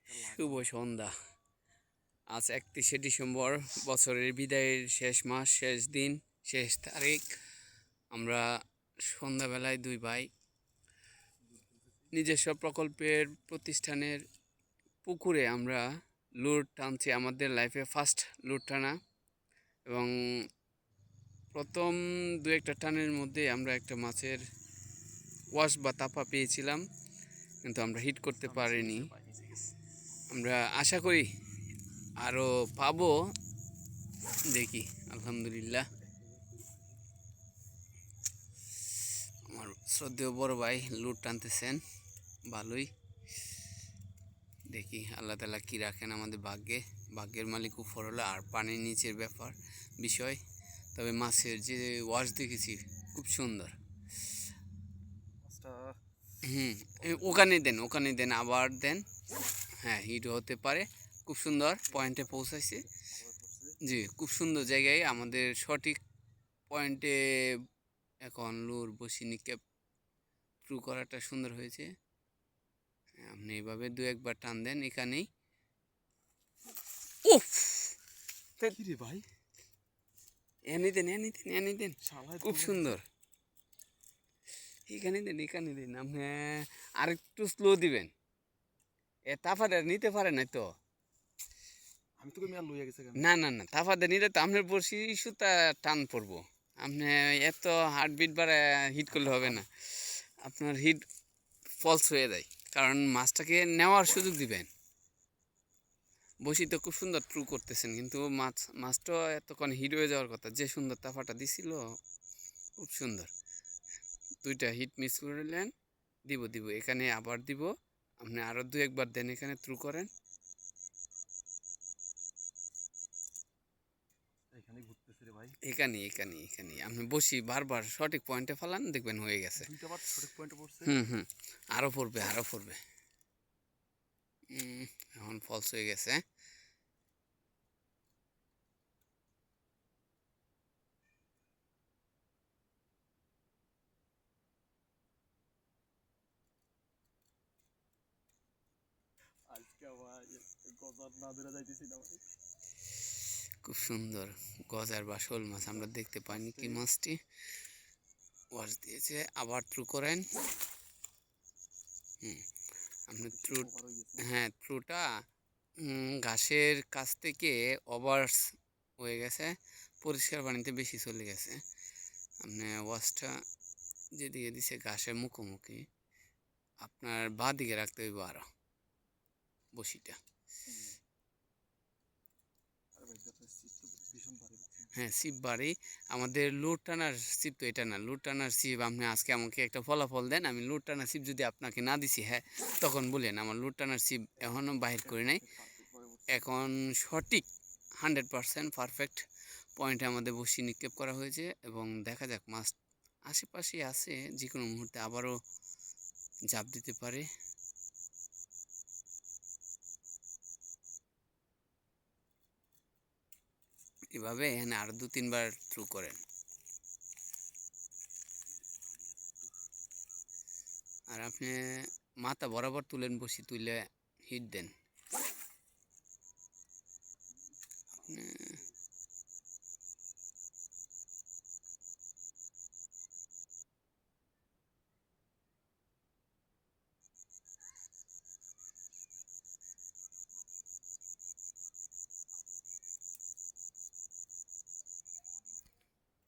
শুভ সন্ধ্যা। আজ 31শে ডিসেম্বর, বছরের বিদায়ের শেষ মাস, শেষ দিন, শেষ তারিখ। আমরা সন্ধ্যাবেলায় দুই ভাই নিজস্ব প্রকল্পের প্রতিষ্ঠানের পুকুরে আমরা লুট টানছি। আমাদের লাইফে ফার্স্ট লুট টানা, এবং প্রথম দু একটা টানের মধ্যে আমরা একটা মাছের ওয়াশ বা তাপা পেয়েছিলাম, কিন্তু আমরা হিট করতে পারিনি। আমরা আশা করি আরও পাবো, দেখি। আলহামদুলিল্লাহ, আমার শ্রদ্ধেয় বড় ভাই লুট টানতেছেন, ভালোই। দেখি আল্লাহ তাআলা কী রাখেন আমাদের ভাগ্যে। ভাগ্যের মালিক উপরওয়ালা, আর পানির নিচের বিষয়। তবে মাছের যে ওয়াশ দেখেছি খুব সুন্দর। ওখানে দেন, আবার দেন। হ্যাঁ, হিট হতে পারে। খুব সুন্দর পয়েন্টে পৌঁছাইছে। জি, খুব সুন্দর জায়গায়, আমাদের সঠিক পয়েন্টে এখন লুর বসি নিক্ষেপ থ্রু করাটা সুন্দর হয়েছে। আপনি এইভাবে দু একবার টান দেন এখানেই। উফ, ভাই এনে দেন, খুব সুন্দর। এখানে দেন আপনি, আরেকটু স্লো দিবেন। এ তাফাটা নিতে পারে না তো। আমি তোকে মেয়ার লইয়া গেছে না, তাফাতে নিলে তো আপনার বসি সুতা টান পড়বো। আপনি এত হার্টবিট বাড়ে হিট করলে হবে না, আপনার হিট ফলস হয়ে যায়। কারণ মাছটাকে নেওয়ার সুযোগ দিবেন। বসি তো খুব সুন্দর ট্রু করতেছেন, কিন্তু মাছটা এতক্ষণ হিট হয়ে যাওয়ার কথা। যে সুন্দর তাফাটা দিছিল, খুব সুন্দর। দুইটা হিট মিস করলেন। দিব এখানে আবার দিব। আপনি আরও দু একবার দেন, এখানে থ্রু করেন। এখানে আপনি বসি বারবার সঠিক পয়েন্টে ফেলান, দেখবেন হয়ে গেছে। আরও পড়বে। এখন ফলস হয়ে গেছে। খুব সুন্দর গজার বা শোল মাছ আমরা দেখতে পাইনি। কি মাছটি ওয়াশ দিয়েছে, আবার থ্রু করেন। আপনি থ্রু, হ্যাঁ, থ্রুটা ঘাসের কাছ থেকে ওভার্স হয়ে গেছে, পরিষ্কার পানিতে বেশি চলে গেছে। আপনি ওয়াশটা যেদিকে দিছে ঘাসের মুখোমুখি, আপনার বাঁ দিকে রাখতে হইব আরও বসিটা। হ্যাঁ, সিপ বাড়ি। আমাদের লুট টানার সিপ তো এটা না, লুট টানার সিপ। আপনি আজকে আমাকে একটা ফলাফল দেন, আমি লুট টানার সিপ যদি আপনাকে না দিছি, হ্যাঁ, তখন বলেন। আমার লুট টানার সিপ এখনও বাহির করি নাই। এখন সঠিক 100% পারফেক্ট পয়েন্টে আমাদের বসি নিক্ষেপ করা হয়েছে, এবং দেখা যাক মাছ আশেপাশে আছে, যে কোনো মুহূর্তে আবারও ঝাঁপ দিতে পারে। এভাবে এখানে আরও 2-3 বার থ্রু করেন। আর আপনি মাথা বরাবর তুলেন, বসি তুলে হিট দেন। আপনি